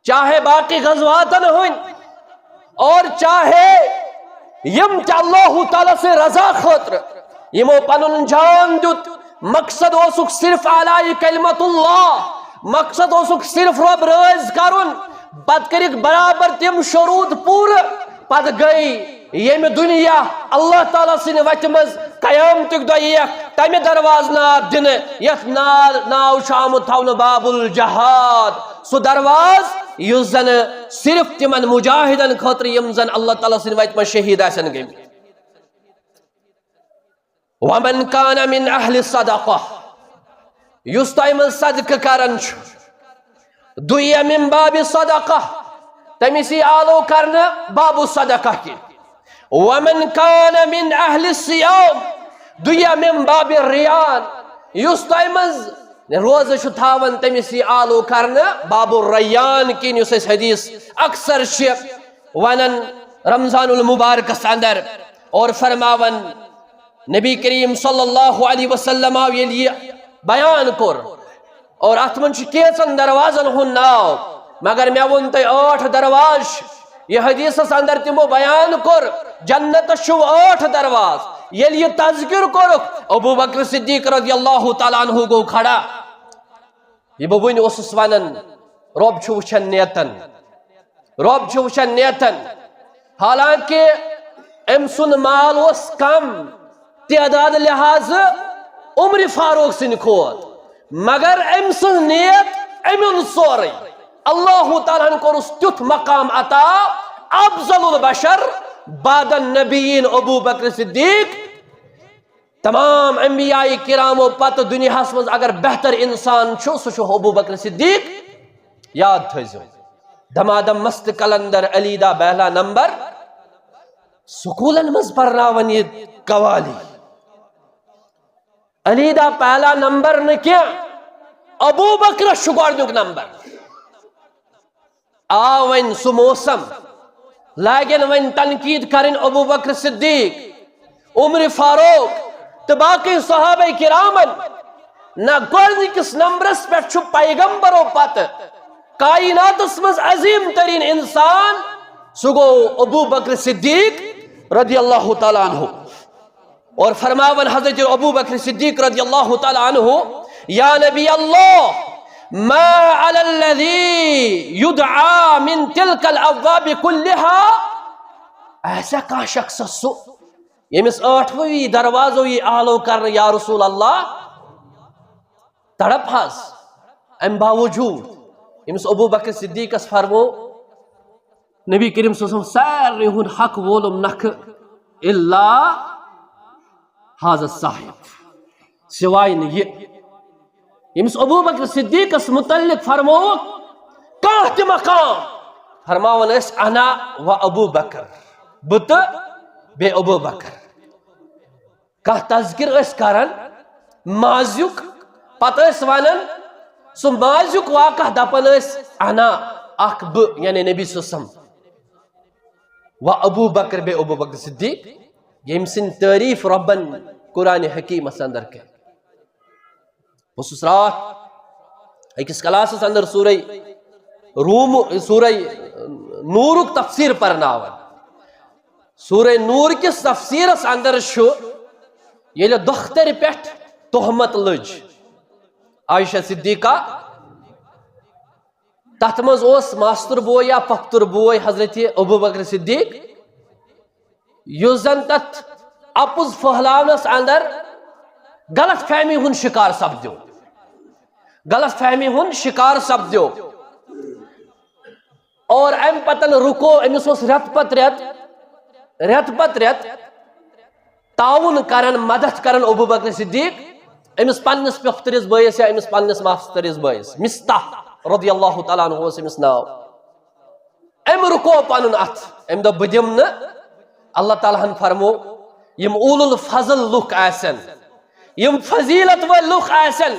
چاہے باقی غزواتن ہوئن، اور چاہے یم تہ اللہ تعالیٰ سے رضا خاطر یمو پنن جان دیت، مقصد اوسک صرف اعلی کلمت اللہ، مقصد اوسک صرف رب رٲضۍ کرن، پت کرک برابر تم شروط پور، پت گئی یم دنیا اللہ تعالیٰ سن وتہ مز قیامتک دہ یک تمہ درواز نار دن یت ناو چھ آمت تھونہ باب الجہاد، سہ درواز یس زن صرف تمن مجاہدن خاطر یم زن اللہ تعالیٰ سن وتہ مز شہید آسن گٔمٕتۍ۔ ومن کان من اہل صدقہ، یس تہ مز صدقہ کران چھ، دُیہ من باب صدقہ، تمس آلو کرنا باب صدقہ کی۔ ومن کان من اہل الصیام، دُیہ من باب الریان، یس تہ مز روزہ چھ تھاون تمس آلو کرنا باب الریان کن، یس اس حدیث اکثر چھ ونن رمضان المبارکس اندر، اور فرماون نبی کریم صلی اللہ علیہ وسلم آو یل یہ بیان کور، اور ات من کیچن دروازن ہن ناو، مگر میں ون تہ 8 دروازہ، یہ حدیثس اندر تمو بیان کور جنت چھو 8 دروازہ، یل یہ تذکر کورک ابو بکر صدیق رضی اللہ تعالیٰ عنہ گو کھڑا، یہ بہ ون اوسس ونن رب چھ وچھن نیتن، رب چھ وچھن نیتن، حالانکہ ام سن مال اس کم تعداد لحاظ عمر فاروق سن کھوت، مگر ام سن نیت امن سورے اللہ تعالیٰ کورس تیتھ مقام عطا، افضل البشر بعد النبیین ابو بکر صدیق، تمام انبیاء کرامو پتہ دنیا مز اگر بہتر انسان چھو سہ چھو ابو بکر صدیق۔ یاد تھیزو دمادم مست کلندر علی دا بہلا نمبر، سکولن مز پرناون یہ قوالی، علی دا پہلا نمبر نہ کیا ابو بکر شگوڑنک نمبر، آوین سو موسم لیکن وین تنقید کرن ابو بکر صدیق، عمر فاروق تو باقی صحابہ کرامن، نہ گوڑنکس نمبرس پہ چھو پیغمبرو پتہ کائنات مز عظیم ترین انسان سو گو ابو بکر صدیق رضی اللہ تعالیٰ عنہ، اور فرماون حضرت ابو بکر صدیق رضی اللہ تعالیٰ عنہ، یا نبی اللہ ما علی الذی یدعا من تلک الابواب کلہا، ایسا کا شخص سو یمس 8ویں دروازو یہ آلو کرنا یا رسول اللہ، تڑپ حس ام باوجود یمس ابو بکر صدیق اس فرمو نبی کریم صلی اللہ علیہ وسلم سارے ہن حق وولم نکھ الا حاضر صاحب، سوائے یہ یمس ابو بکر صدیق اس متعلق فرمو کانت مقام، فرماون اس انا و ابو بکر، بت بے ابو بکر، کہ تذکر اس کرن مازیک، پتہ اس ونن سو مازیک واقع دپن اس انا اخ ب یعنی نبی صلی اللہ علیہ وسلم و ابو بکر بے ابو بکر صدیق، یم سن تعریف ربن قرآن حکیم اس اندر کے رات اکس کلاسس اندر سورہ نورک تفسیر پرناون، سورہ نور کس تفسیر اس اندر شو یل دختر پیٹھ تہمت لج عائشہ صدیقہ، تتھ مز اوس ماستر بوے یا پختر بوے حضرت ابو بکر صدیق، یس زن تتھ اپز پھہلاونس اندر غلط فہمی ہن شکار سپدیو، غلط فہمی ہن شکار سپدیو، اور ام پتن رکو امس اوس رت پت رت تعاون کرن مدد کرن ابو بکر صدیق امس پنس پخترس بٲیس یا امس پنس ماسترس بٲیس مستح رضی اللہ تعالیٰ عنہ اوس امس ناو، ام رکو پنن اتھ ام دپ بہ دم نہ، اللہ تعالیٰ ہن فرمو یم اول الفضل لُکھ آسن، یم فضیلت ول لُکھ آسن،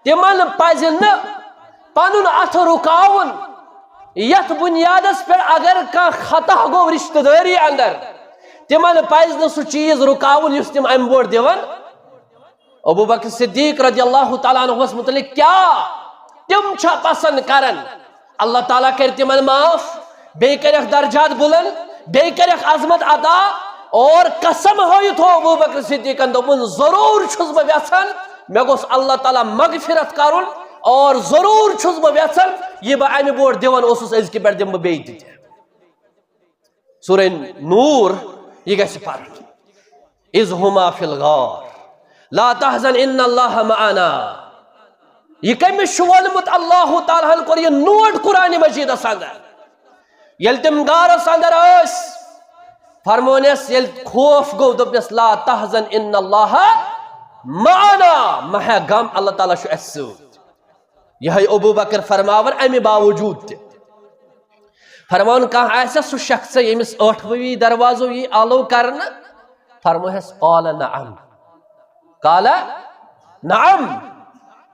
تمن پزِ نہ پنن اتھ رکاون یتھ بنیادس پہ اگر کان خطا گو رشتہ داری اندر، تمن پزِ نہ سہ چیز رکاون یس تم ام بوڑ دیون۔ ابو بکر صدیق رضی اللہ تعالیٰ عنہ متعلق کیا تم چھا پسند کرن اللہ تعالیٰ کر تمن معاف بے کرک درجات بلند بے کرک عظمت عطا اور قسم ہوئی تھو ابو بکر صدیقن دوپن ضرور چھس بہ یژھان مے گوس اللہ تعالیٰ مغفرت کرن اور ضرور چھس بہ یژھان یہ بہ امہ بوٹ دیوان اوسس أزکہ پٮ۪ٹھ دم بہ بیٚیہِ تہِ سورہ نور یہ گژھِ پرن اذ ہما فی الغار لا تحزن ان اللہ معنا یہ کمس وولمت اللہ تعالیٰ کور یہ نوٹ قرآن مجیدس اندر یل تم غارس اندر اس فرمونس یل خوف گو دپنس لا تحزن ان اللہ معنا مہ غم اللہ تعالیٰ چھُ اسہِ سۭتۍ یہ ابو بکر فرماون امہ باوجود تہ فرمان کہاں ایسا سو شخص یمس ٲٹھویں دروازو یہ آلو کرنا فرموہس قال نعم قال نعم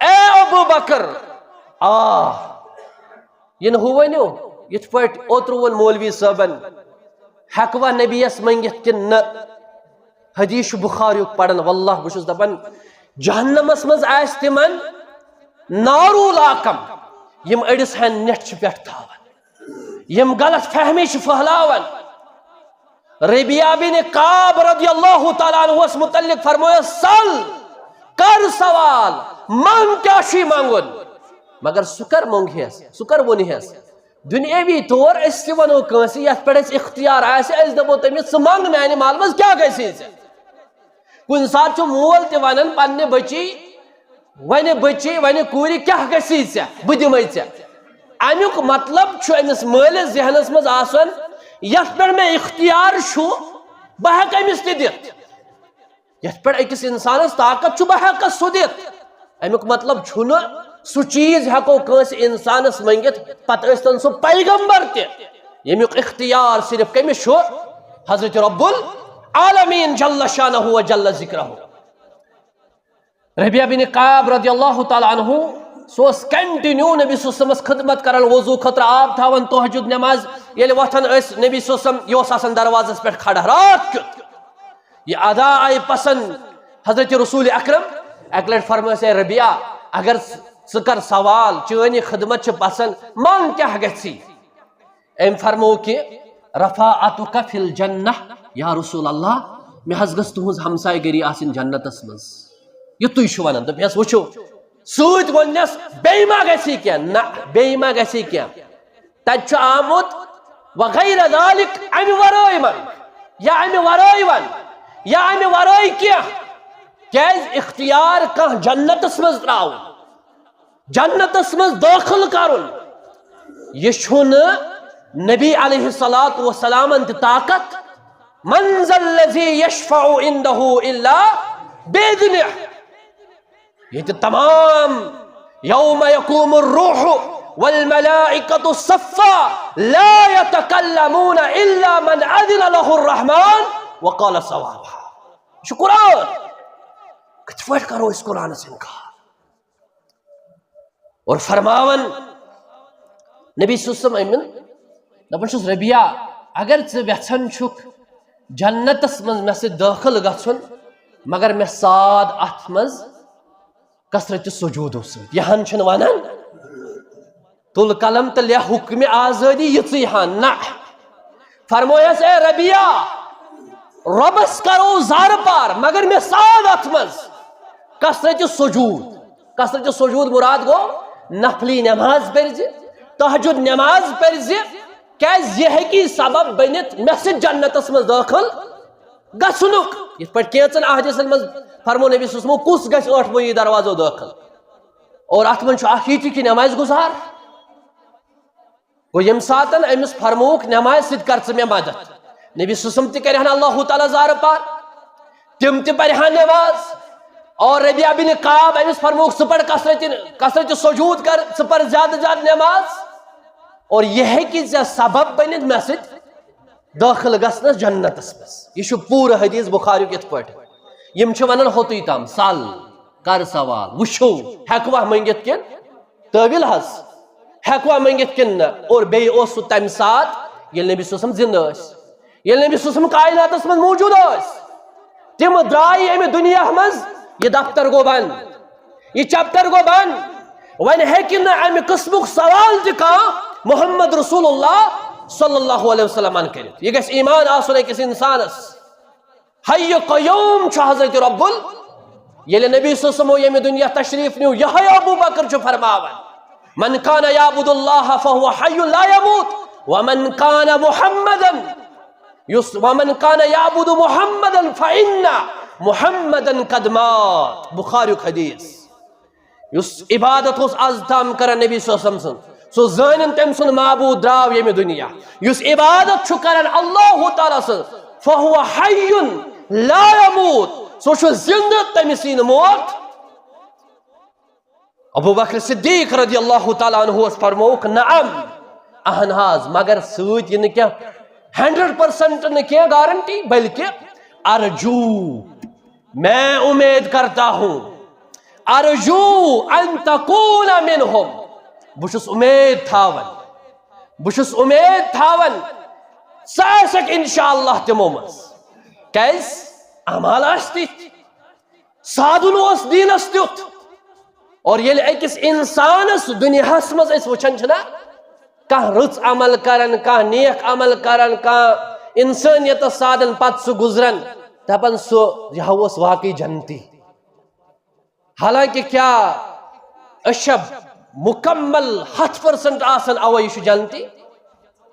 اے ابو بکر یہ نو ونیو یت پٹ اوترون مولوی صاحبن ہیکوا نبیس منگت کن نہ حدیث بخاری پڑھن واللہ بہ چھس دپان جہنمس مز آس تمن نارو لاکم یم اڑس ہن نٹ پٹھ تھاون یم غلط فہمی پھہلاون ربیعہ بن کعب رضی اللہ تعالیٰ عنہ اس متعلق فرمایا سل کر سوال مانگ کیا چھی مانگن مگر سکر مونگ ہیس سکر ونی ہیس دنیاوی طور اس تہ ونو کانسی یتھ پہ اس اختیار آسہ اس دپو تمس ث منگ میانہ مال مز کیا گژھی کن سات چھ مول تہ ونان پنہ بچی ون کوری کیا گژھی بہ دمے ژےٚ امیک مطلب چھ امس مالس ذہنس مز آسن یتھ پہ میں اختیار چھو بہ ہیک امس تہ دتھ یتھ پہ اکس انسانس طاقت چھ بہ ہیکس سہ دتھ امیک مطلب چھُنہ سہ چیز ہیکو کٲنٛسہِ انسانس منگتھ پتہ ٲسۍتن سہ پیغمبر تہ یمیک اختیار صرف کمس چھُ حضرت رب العالمین جل شانہ و جل ذکرہ ربیعہ بن کعب رضی اللہ تعالیٰ عنہ سو کنٹینیو نبی صلی اللہ علیہ وسلم خدمت کران وضو خطر آب تھاون تہجد نماز یل وتھان اس نبی صلی اللہ علیہ وسلم یہ آسان دروازس پہ کھڑا رات کیت یہ ادا آئی پسند حضرت رسول اکرم اک لٹ فرمائے اے ربیعہ اگر ث کر سوال چانی خدمت چھ پسند مانگ کیا گژھی ام فرمو کہ رفاعتک فی الجنہ یا رسول اللہ میں حض گژھ تہنز ہمسائے گری آسن جنتس مز یہ تھی چھو ونان دپیس وچھو سوت ونس بیٚیہِ ما گژھی کینٛہہ نہ بیٚیہِ ما گژھی کینٛہہ تتہِ چھُ آمُت وغیرہ ذالک امہِ ورٲے ون یا امہِ ورٲے ون یا امہِ ورٲے کینٛہہ کیازِ اختیار کانٛہہ جنتس منٛز تراوُن جنتس منٛز دٲخل کرُن یہ چھُنہٕ نبی علیہ الصلاۃ والسلامن تہِ طاقت من ذا الذی یشفع عنده الا بإذنہ یہ تمام یوم یقوم الروح والملائکۃ صفا لا یتکلمون الا من اذن له الرحمن وقال صوابا یہ قرآن کتھ پٲٹھۍ کرو اس قرآن سے انکار اور فرماون نبی صلی اللہ علیہ وسلم دپان چھُس ربیعہ اگر ژٕ یژھان چھُکھ جنتس منٛز مےٚ سۭتۍ دٲخل گژھُن مگر مےٚ ساد اتھ منٛز کثرت سجودو سۭتۍ یہن چھُنہٕ ونان تل قلم تہ لہ حکم آزادی یژی ہن نہ فرمویس اے ربیعہ ربس کرو زار پار مگر میں ساد اتھ مز کثرت سجود مراد گو نفلی نماز پرز تہجد نماز پرز کیاز یہ ہیکی سبب بنت مے سۭتۍ جنتس مز داخل گژھنُک یتھ پٲٹھۍ کینٛژن احادیثن مز فرمو نبی صلی اللہ علیہ وسلم کس گژھِ ٲٹھوٕنی دروازو داخل اور اتھ منٛز چھُ اکھ یہِ تہِ کہِ نماز گزار گوٚو ییٚمہِ ساتن أمِس فرمووُکھ نماز سۭتۍ کر ژٕ مےٚ مدد نبی صلی اللہ علیہ وسلم تہِ کرہن اللہ تعالیٰ زارٕ پار تِم تہِ پرہن نماز اور ربیعہ بن کعب أمِس فرمووُکھ ژٕ پر کثرت سجود کر ژٕ پر زیادٕ زیادٕ نماز اور یہ ہیٚکہِ ژےٚ سبب بٔنِتھ مےٚ سۭتۍ داخل گژھنس جنتس منٛز یہِ چھُ پوٗرٕ حدیث بخاریُک یِتھ پٲٹھۍ یم چھِ ونان ہوتُے تام سل کر سوال وٕچھو ہیکوا منگتھ کن تٲویل حظ ہیکوا منگتھ کن نہ اور بیٚیہِ اوس سُہ تمہِ ساتہٕ ییٚلہِ نبی صلی اللہ علیہ وسلم زندٕ ٲسۍ ییٚلہِ نبی صلی اللہ علیہ وسلم کائناتس منٛز موجوٗد ٲسۍ تِم درٛایہِ امہِ دُنیا منٛز یہ دفتر گوٚو بنٛد یہ چپٹر گوٚو بنٛد ون ہیکہ امہ قسمک سوال تہ محمد رسول اللہ صلی اللہ علیہ وسلم کرت. یہ گژھِ ایمان آسن أکس انسانس. حی قیوم حضرت رب یل نبی صلی اللہ علیہ وسلم یمہ دنیا تشریف نیو یہی ابو بکر فرماون من کان یعبد اللہ فهو حی لا یموت ومن کان محمدا ومن کان یعبد محمدا فإن محمدا قد مات. بخاری حدیث. یس عبادت از تام کران نبی صلی اللہ علیہ وسلم سو زانن تم سن معبود دراو یمہ دنیا. یس عبادت چھ کران اللہ تعالی سن فهو حی لا يموت سو چھ زندہ تمس ین موت. ابو بکر صدیق رضی اللہ تعالی عنہ فرموک نعم اہن حاض مگر سوت یہ کیا 100% نہ کیا گارنٹی بلکہ ارجو میں امید کرتا ہوں ارجو ان تکون منہم بشس امید تھاون ساسک انشاءاللہ تمو مز کیس اعمال تت سادن اس دینس تیت. اور یل اکس انسانس دنیاس مز اس وچھن چھنا کان رچ عمل کرن کان نیک عمل کرن کان انسانیت سادن پت سو گزرن دپن سو یہ اس واقعی جنتی. حالانکہ کیا اشب مکمل 100% آسن اوہ یہ جنتی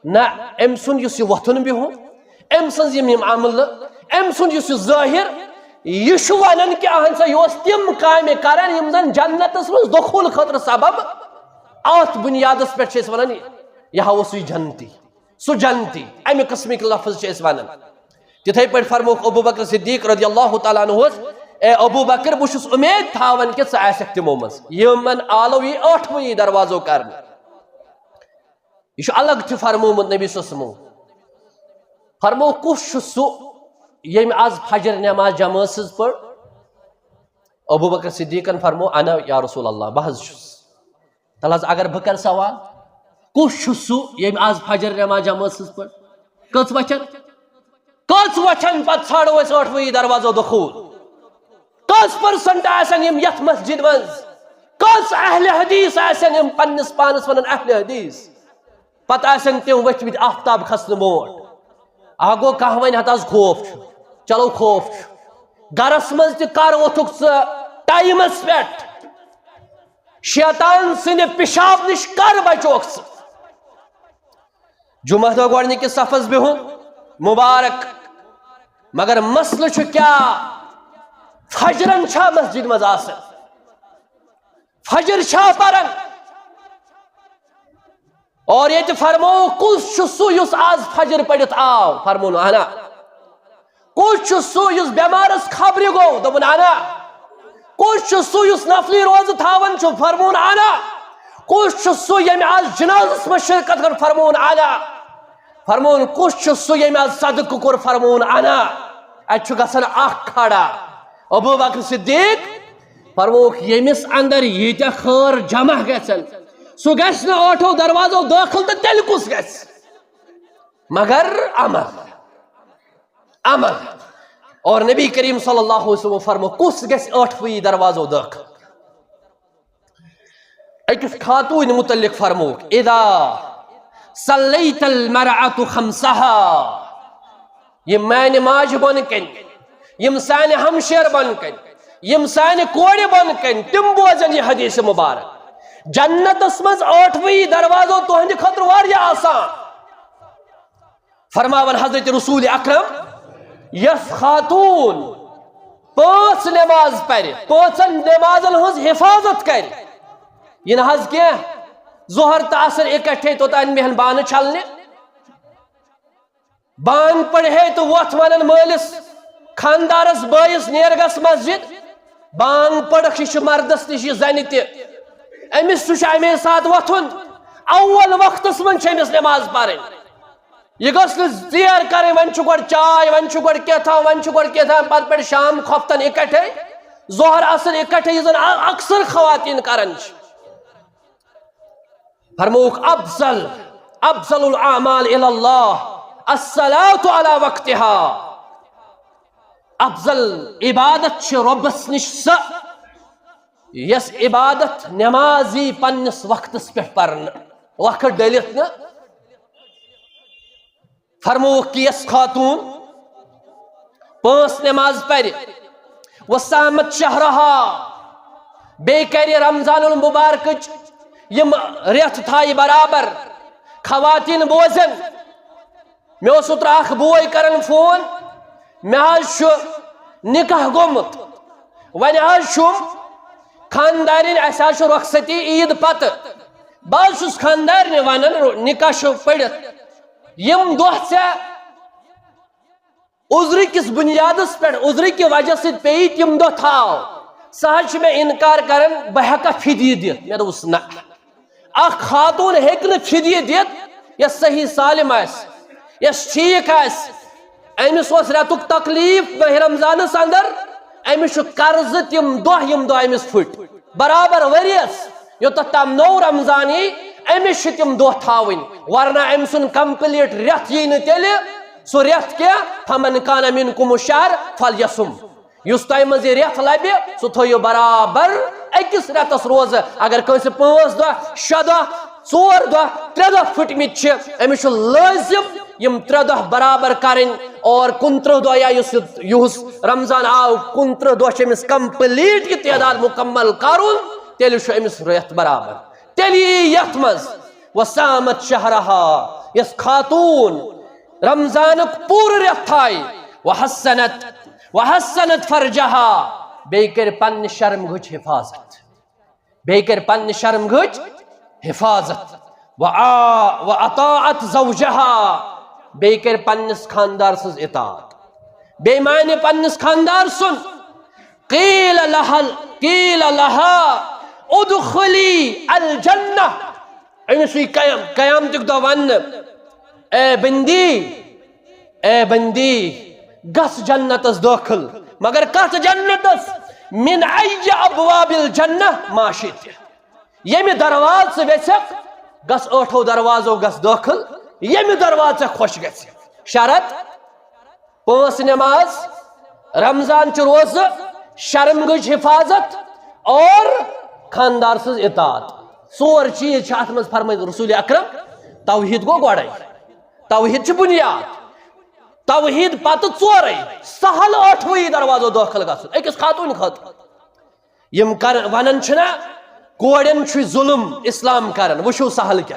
نا. ام سن یس وتھن بہن ام سن یم عمل ام سن یس ظاہر یہ ونان کہ اہن سا یہ تم کامہ کران یم زن جنتس مز دخول خاطر سبب ات بنیادس پہ ونان یہ سہ جنتی سہ جنتی امہ قسمک لفظ ونان. تتھے پہ فرموک ابو بکر صدیق رضی اللہ تعالیٰ عنہ اے ابو بکر بہس امید تھاون کہ ژٕ آسکھ تمو مز یمن آلو یہ 8ویں دروازو کرن. یہ الگ تہ فرمومت نبی صلی اللہ علیہ وسلم فرمو کس سہ یم آز فجر نماز جماعت پڑ. ابو بکر صدیقن فرمو انا یا رسول اللہ بہت تل حظ اگر بہ کر سوال کس سہ یم آز فجر نماز جماعت پڑ کچ وچھن پتہ ژھانڈو اس 8ویں دروازو دخول کس پرسنٹ آسن یم یتھ مسجد مز کس اہل حدیث آسن یم پنس پانس ونان اہل حدیث پتہ آسن تم ؤتھمٕتۍ آفتاب کھسنہٕ برونٹھ. آگو کانٛہہ ونہِ ہتہٕ حظ خوف چھُ چلو خوف چھُ گرس مز تہ کر ووتھُکھ ژٕ ٹایمس پٮ۪ٹھ شیطان سٕنٛدِ پِشاب نش کر بچوکھ ژٕ. جمعہ دۄہ گۄڈنِکِس صفس بِہُن مبارک مگر مسلہٕ چھُ کیٛاہ فجرن چھا مسجد مز آسن فجر چھا پرن. اور یہ فرمو کس سہ یس آز فجر پڑت آو فرمون انا. کس سہ یس بیمارس خبر گو دپن انا. کس سہ یس نفلی روز تھاون چھ فرمون انا. کس سہ یم آز جنازس مز شرکت کر فرمون انا. فرمون کس سہ یم آز صدقہ کور فرمون انا. اتھ گژھان اکھ کھڑا ابو بکر صدیق فرموک یمس اندر یہ خیر جمع گژھن سہ گژھِ نہٕ 8 دروازو داخل تو تیل کس گژھِ مگر عمل. اور نبی کریم صلی اللہ علیہ وسلم فرمو کس گژھِ 8ویں دروازو داخل. اکس خاتون متعلق فرموک اذا صلیت المرأة خمسها یم میانہ ماجہ بن کن یم سانہ ہمشیر بن کن یم سانہ کور بن کن تم بوزن یہ حدیث مبارک. جنتس مز 8ویں دروازو تہند خاطر واریاہ آسان. فرماون حضرت رسول اکرم یس خاتون 5 نماز پڑھ 5 نمازن ہز حفاظت کر یہ نہ حظ کی ظہر تو عصر اکٹھے توتان مہن بانہ چھلنے بان پڑھے تو وتھ ونن مالس خاندارس بٲیس نیر گس مسجد بان پڑھ یہ مردس نش زنہ تہ امس چھ امے سات وتھن اول وقتس من امس نماز پرن. یہ گھس زیر کریں ون گۄڈٕ چائے ون گۄڈٕ کیٛاہ ون گۄڈٕ کیٛاہ پتہٕ پٮ۪ٹھ شام کھۄفتن اکٹھے ظہر عصر اکٹھے یہ زن اکثر خواتین کرن. فرموک افضل الاعمال الى اللہ الصلاة على وقتها. افضل عبادت چھ ربس نش سہ یس عبادت نمازی پنس وقتس پہ پرن وقت ڈلت نا فرموک کہ یس خاتون 5 نماز پڑھ وسامت شہرہا بے کری رمضان المبارک یم ریت تھائی برابر خواتین بوزن میں اوترٕ اکھ بوے کرن فون میں شو نکاح گومت ون چھم خاندارین اس رخصتی عید پتہ بہت خاندارن ونان نکاح شو پڑت یم دہ ژے عذر کس بنیادس پہ عذر کی وجہ سے پی تم دہ تھاو سہ میں انکار کرن بہ ہیکا فدیہ دت میں دوس نہ اخ خاتون ہیکہ نہ فدیہ دت یس صحیح سالم آس یس ٹھیک آس امس ریتک تکلیف ماہ رمضانس اندر امس قرض تم دہ امس پھٹ برابر وریس یوتت تام نو رمضان ای امس تم دہ تھاون ورنہ ام سن کمپلیٹ ریت یی نہ تیلہ سو ریت کیا فمن کان منکم الشہر فلیصم یس تہ مز ریت لبہ سو تھیو برابر اکس ریتس روز اگر کنس 5 دہ 6 دہ 4 دہ 3 دہ پھٹمت امس لازم یم 3 دہ برابر کریں اور 29 دہ یا یہس رمضان آو 29 دہ امس کمپلیٹ یہ تعداد مکمل کرن تیل امس ریت برابر تیلی یت مز وسامت شہرہا یس خاتون رمضان پور ریت تھائی وحسنت فرجہا بے کر پن شرم گچ حفاظت بے کر پن شرم گچ حفاظت وَأَطَاعَتْ زَوْجَهَا بے کر پنس خاندار سز اطاعت بے معنی پنس خاندار سن قیل لہا ادخلی الجنہ امس قیام تک دہ ون اے بندی گس جنتس داخل مگر کت جنتس من ای ابواب الجنہ ما شئت یمی درواز سے ویسک گس 8 دروازو گس داخل یمی دروازہ خوش گس شرط 5 نماز رمضان چ روز شرم گج حفاظت اور خاندار سز اطاعت 4 چیز ات مز فرمائے رسول اکرم توحید گو گوڑے توحید چھ بنیاد توحید پتہ 4 سہل 8 دروازو داخل گھن اکس خاتون خاطر یم کر ونن چھنا کوڑن چھ ظلم اسلام کرن وشو سہل کیا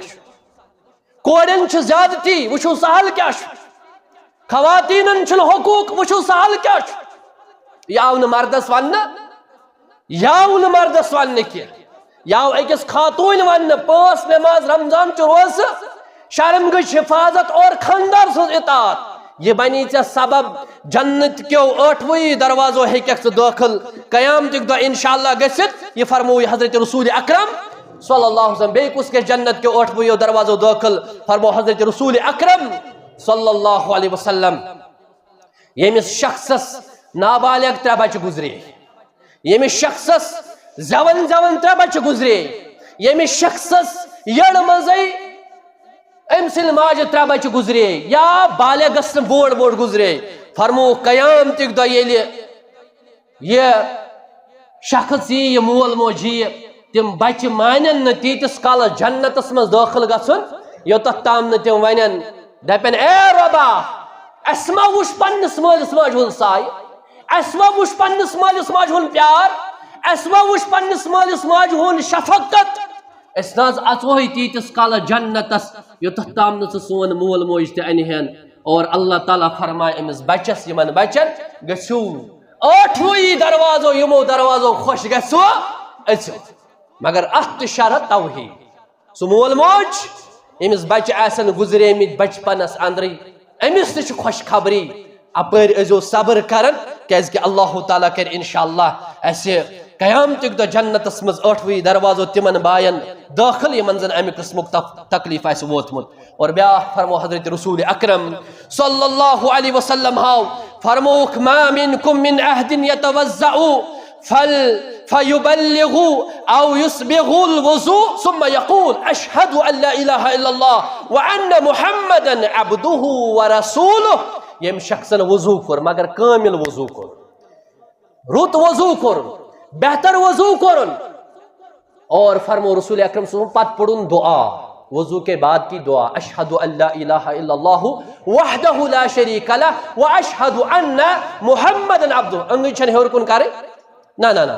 کوڑن چھ زیادتی وشو سہل کیا خواتینن چھ حقوق وشو سہل کیا یاو نہ مردس ون کی یاو اکس خاتون ون 5 نماز رمضان چ روز شرم گش حفاظت اور خاندار سز اطاعت یہ بنی ژے سبب جنت کیو 8 دروازو ہیکھ داخل قیامتک دہ انشاءاللہ گژھت یہ فرموی حضرت رسول اکرم صلی اللہ علیہ وسلم بے کس کے جنت کیو 8 دروازو داخل فرمو حضرت رسول اکرم صلی اللہ علیہ وسلم یمس شخصس نابالغ 3 بچہ گزرے یمس شخصس زون 3 بچہ گزرے یمس شخصس یڑ مزے ام سن ماج 3 بچہ گزرے یا بالغ بوڑ گزرے فرمو قیام تک دہ یہ شخص یہ مول موج تم بچہ مانن نہ تیتس کال جنتس مز داخل گھن یوتت تام نہ تم ون دپن اے ربا اس ما وش پنس مالس ماج ہن سائے اس ما وش پنس مالس ماج ہن پیار اس ما وش پنس مالس ماج ہن شفقت اس ناز اچوہی تیتس کال جنتس یوتت تام نہ سون مول موج تہ انہن اور اللہ تعالیٰ فرمائے امس بچس یمن بچن گژھو 8 دروازو یمو دروازو خوش گژھو اچھو مگر ات شرط توحید سو مول موج امس بچہ آسن گزرے مت بچپنس اندری امس تہ خوش خبری اپر ازو صبر کرن کیاز کہ اللہ تعالیٰ کر انشاءاللہ اسہ قیامتک دہ جنتس مز 8 دروازو تمن باین داخل یمن زن امہ قسمک تکلیف آس ووتمت اور بیا فرمو حضرت رسول اکرم صلی اللہ علیہ وسلم ہاو فرموک ما منکم من عہد یتوزع فیبلغ او یسبغ الوضوء ثم یقول اشہد ان لا الہ الا اللہ وان محمدا عبدہ ورسولہ یم شخصن وضو کر مگر کامل وضو کر رت وضو کر بہتر وضو کرن اور فرمو رسول اکرم صلی اللہ علیہ وسلم پت پڑھن دعا وضو کے بعد کی دعا اشہد ان لا الہ الا اللہ وحدہ لا شریک لہ واشہد ان محمد عبدہ انگی چھن ہور کن کرے نا نا نا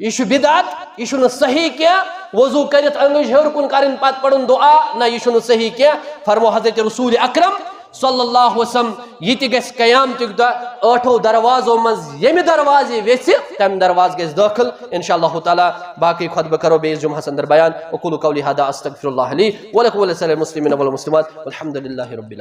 یہ بدعت یہ صحیح کیا وضو کرت انگی ہور کن کرن پت پڑھن دعا نا یہ صحیح کیا فرمو حضرت رسول اکرم صلی اللہ علیہ وسلم یہ گھس قیامتک دہ 8 دروازوں مز یم دروازے ویسہ تم دروازہ گھس داخل انشاءاللہ تعالی باقی خطبہ کرو بیس جمعہ اندر بیان اقول قولی ھذا استغفر اللہ لی ولکم ولسائر المسلمین والمسلمات والحمد للہ رب العالمین.